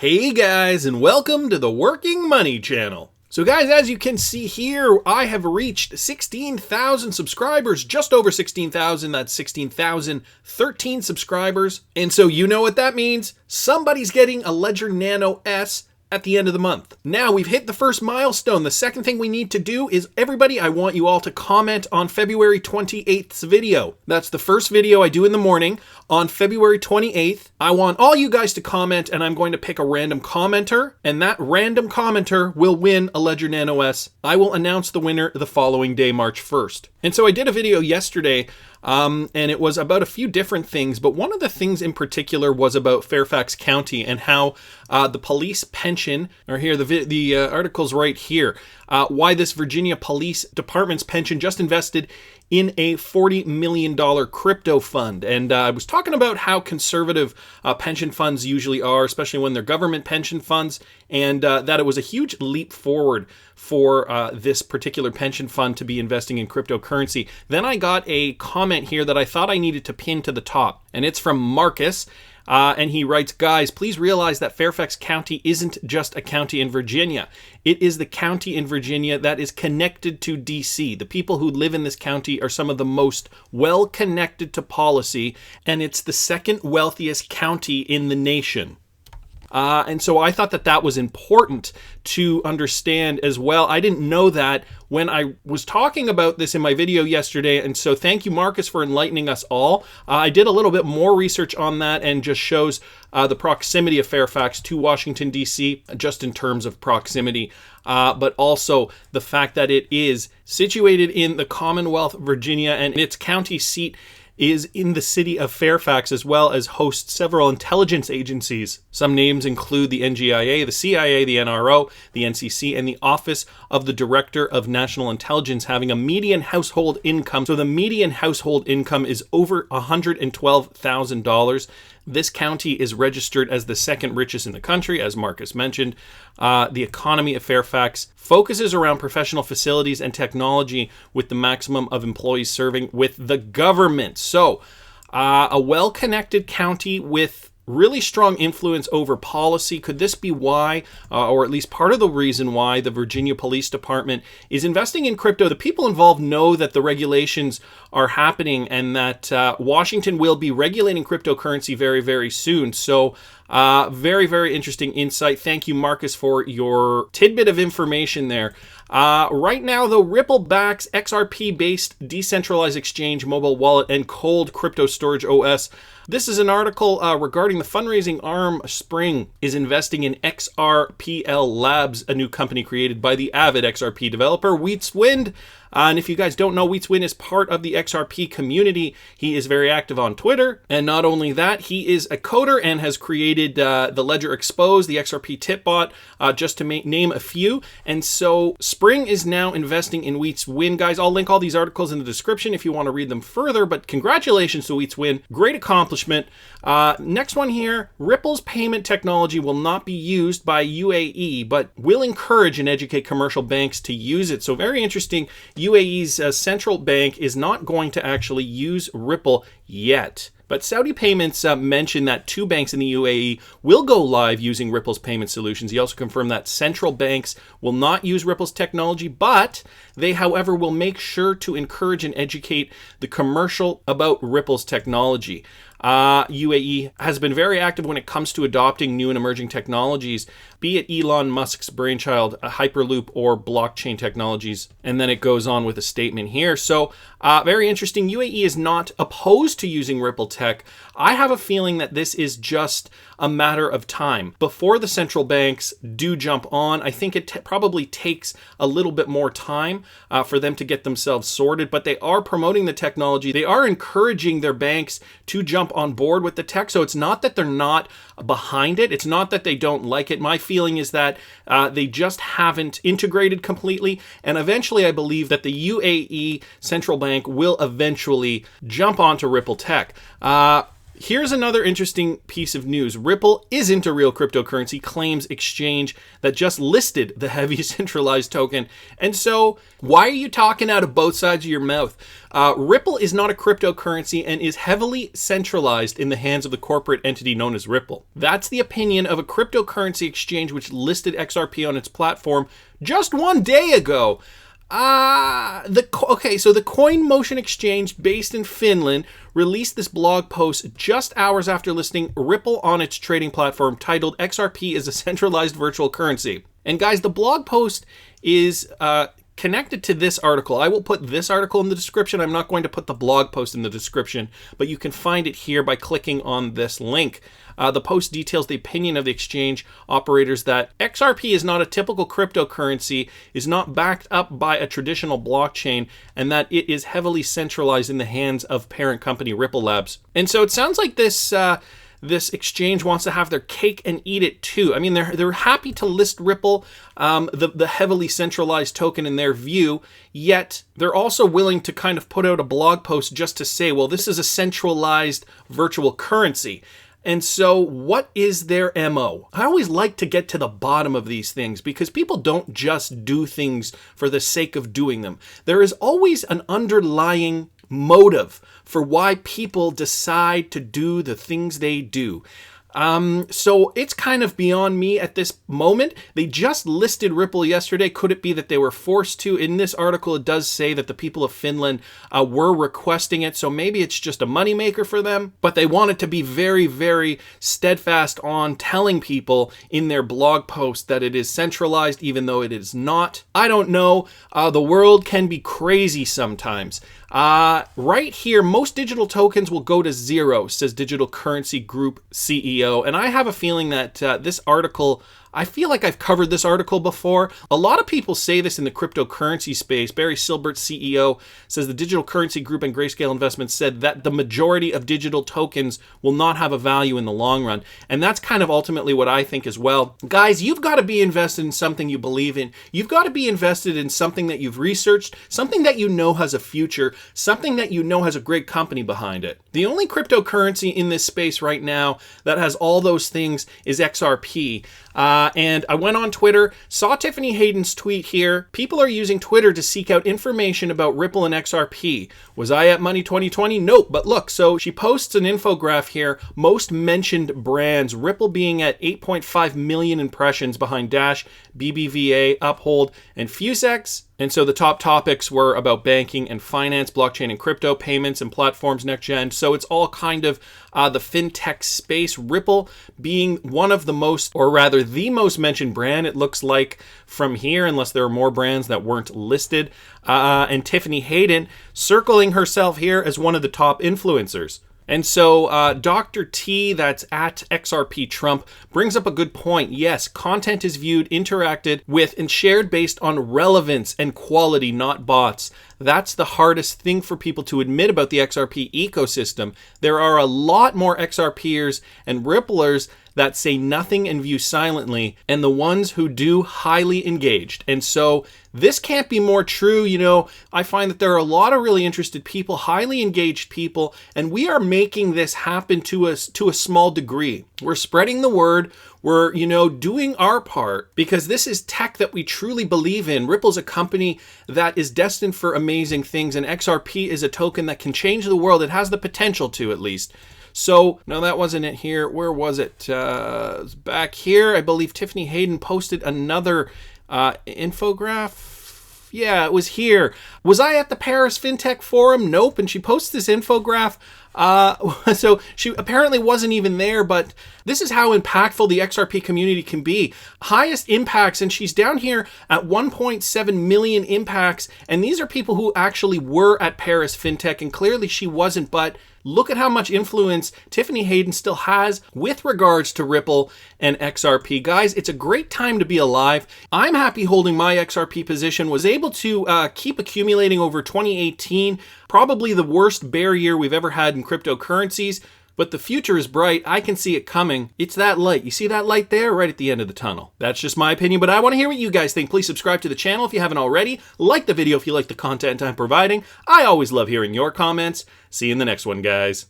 Hey guys, and welcome to the Working Money channel. So guys, as you can see here, I have reached 16,000 subscribers, just over 16,000, that's 16,013 subscribers. And so you know what that means. Somebody's getting a Ledger Nano S at the end of the month. Now we've hit the first milestone. The second thing we need to do is, everybody, I want you all to comment on February 28th's video. That's the first video I do in the morning. On February 28th, I want all you guys to comment, and I'm going to pick a random commenter, and that random commenter will win a Ledger Nano S. I will announce the winner the following day, March 1st. And so I did a video yesterday, and it was about a few different things, but one of the things in particular was about Fairfax County and how the police pension, or here, the article's right here, why this Virginia Police Department's pension just invested in a $40 million crypto fund. And I was talking about how conservative pension funds usually are, especially when they're government pension funds, and that it was a huge leap forward for this particular pension fund to be investing in cryptocurrency. Then I got a comment here that I thought I needed to pin to the top, and it's from Marcus. And he writes, guys, please realize that Fairfax County isn't just a county in Virginia. It is the county in Virginia that is connected to DC. The people who live in this county are some of the most well-connected to policy, and it's the second wealthiest county in the nation. And so I thought that that was important to understand as well. I didn't know that when I was talking about this in my video yesterday, and so thank you, Marcus, for enlightening us all. I did a little bit more research on that, and just shows the proximity of Fairfax to Washington, D.C., just in terms of proximity, but also the fact that it is situated in the Commonwealth of Virginia, and its county seat is in the city of Fairfax, as well as hosts several intelligence agencies. Some names include the NGIA, the CIA, the NRO, the NCC, and the Office of the Director of National Intelligence, having a median household income. So the median household income is over $112,000. This county is registered as the second richest in the country, as Marcus mentioned. The economy of Fairfax focuses around professional facilities and technology, with the maximum of employees serving with the government. So, a well-connected county with really strong influence over policy. Could this be why, or at least part of the reason why, the Virginia Police Department is investing in crypto? The people involved know that the regulations are happening, and that Washington will be regulating cryptocurrency very, very soon. So very, very interesting insight. Thank you, Marcus, for your tidbit of information there. Right now, though, Ripple backs XRP-based decentralized exchange, mobile wallet, and cold crypto storage OS. This is an article regarding the fundraising arm. Spring is investing in XRPL Labs, a new company created by the avid XRP developer Wheatswind. And if you guys don't know, Wheatswind is part of the XRP community. He is very active on Twitter. And not only that, he is a coder and has created the Ledger Expose, the XRP Tipbot, just to name a few. And so Spring is now investing in Wheatswind. Guys, I'll link all these articles in the description if you want to read them further. But congratulations to Wheatswind. Great accomplishment. Next one here, Ripple's payment technology will not be used by UAE, but will encourage and educate commercial banks to use it. So very interesting. UAE's central bank is not going to actually use Ripple yet. But Saudi Payments mentioned that 2 banks in the UAE will go live using Ripple's payment solutions. He also confirmed that central banks will not use Ripple's technology, but they, however, will make sure to encourage and educate the commercial about Ripple's technology. UAE has been very active when it comes to adopting new and emerging technologies, be it Elon Musk's brainchild, Hyperloop, or blockchain technologies. And then it goes on with a statement here. So very interesting. UAE is not opposed to using Ripple tech. I have a feeling that this is just a matter of time before the central banks do jump on. I think it probably takes a little bit more time for them to get themselves sorted, but they are promoting the technology. They are encouraging their banks to jump on board with the tech. So it's not that they're not behind it. It's not that they don't like it. My feeling is that they just haven't integrated completely. And eventually, I believe that the UAE central bank will eventually jump onto Ripple tech. Here's another interesting piece of news. Ripple isn't a real cryptocurrency, claims exchange that just listed the heavy centralized token. And so why are you talking out of both sides of your mouth? Ripple is not a cryptocurrency and is heavily centralized in the hands of the corporate entity known as Ripple. That's the opinion of a cryptocurrency exchange which listed XRP on its platform just one day ago. So the Coin Motion Exchange, based in Finland, released this blog post just hours after listing Ripple on its trading platform, titled XRP is a centralized virtual currency. And guys, the blog post is connected to this article. I will put this article in the description. I'm not going to put the blog post in the description, but you can find it here by clicking on this link. The post details the opinion of the exchange operators that XRP is not a typical cryptocurrency, is not backed up by a traditional blockchain, and that it is heavily centralized in the hands of parent company Ripple Labs. And so it sounds like this exchange wants to have their cake and eat it too. I mean, they're happy to list Ripple, the heavily centralized token in their view, yet they're also willing to kind of put out a blog post just to say, well, this is a centralized virtual currency. And so what is their MO? I always like to get to the bottom of these things because people don't just do things for the sake of doing them. There is always an underlying motive for why people decide to do the things they do. So it's kind of beyond me at this moment. They just listed Ripple yesterday. Could it be that they were forced to? In this article, it does say that the people of Finland were requesting it. So maybe it's just a moneymaker for them, but they wanted to be very, very steadfast on telling people in their blog post that it is centralized, even though it is not. I don't know. The world can be crazy sometimes. Right here, most digital tokens will go to zero, says Digital Currency Group CEO. And I have a feeling that this article, I feel like I've covered this article before. A lot of people say this in the cryptocurrency space. Barry Silbert, CEO, says the Digital Currency Group and Grayscale Investments said that the majority of digital tokens will not have a value in the long run. And that's kind of ultimately what I think as well. Guys, you've got to be invested in something you believe in. You've got to be invested in something that you've researched, something that you know has a future, something that you know has a great company behind it. The only cryptocurrency in this space right now that has all those things is XRP. And I went on Twitter, saw Tiffany Hayden's tweet here. People are using Twitter to seek out information about Ripple and XRP. Was I at Money 2020? Nope. But look, so she posts an infograph here. Most mentioned brands, Ripple being at 8.5 million impressions behind Dash, BBVA, Uphold, and Fusex. And so the top topics were about banking and finance, blockchain and crypto, payments and platforms, next gen. So it's all kind of the fintech space. Ripple being one of the most, or rather the most mentioned brand, it looks like from here, unless there are more brands that weren't listed. And Tiffany Hayden circling herself here as one of the top influencers. And so Dr. T, that's at XRP Trump, brings up a good point. Yes, content is viewed, interacted with, and shared based on relevance and quality, not bots. That's the hardest thing for people to admit about the XRP ecosystem. There are a lot more XRPers and Ripplers that say nothing and view silently, and the ones who do highly engaged. And so this can't be more true. You know, I find that there are a lot of really interested people, highly engaged people, and we are making this happen to us to a small degree. We're spreading the word. We're, doing our part because this is tech that we truly believe in. Ripple's a company that is destined for amazing things, and XRP is a token that can change the world. It has the potential to, at least. So, no, that wasn't it here. Where was it? It was back here. I believe Tiffany Hayden posted another infograph. Yeah, it was here. Was I at the Paris FinTech Forum? Nope. And she posts this infograph. So she apparently wasn't even there, but this is how impactful the XRP community can be. Highest impacts, and she's down here at 1.7 million impacts. And these are people who actually were at Paris FinTech, and clearly she wasn't, but look at how much influence Tiffany Hayden still has with regards to Ripple and XRP. Guys, it's a great time to be alive. I'm happy holding my XRP position, was able to keep accumulating over 2018, probably the worst bear year we've ever had in cryptocurrencies, but the future is bright. I can see it coming. It's that light. You see that light there right at the end of the tunnel? That's just my opinion, but I want to hear what you guys think. Please subscribe to the channel if you haven't already. Like the video if you like the content I'm providing. I always love hearing your comments. See you in the next one, guys.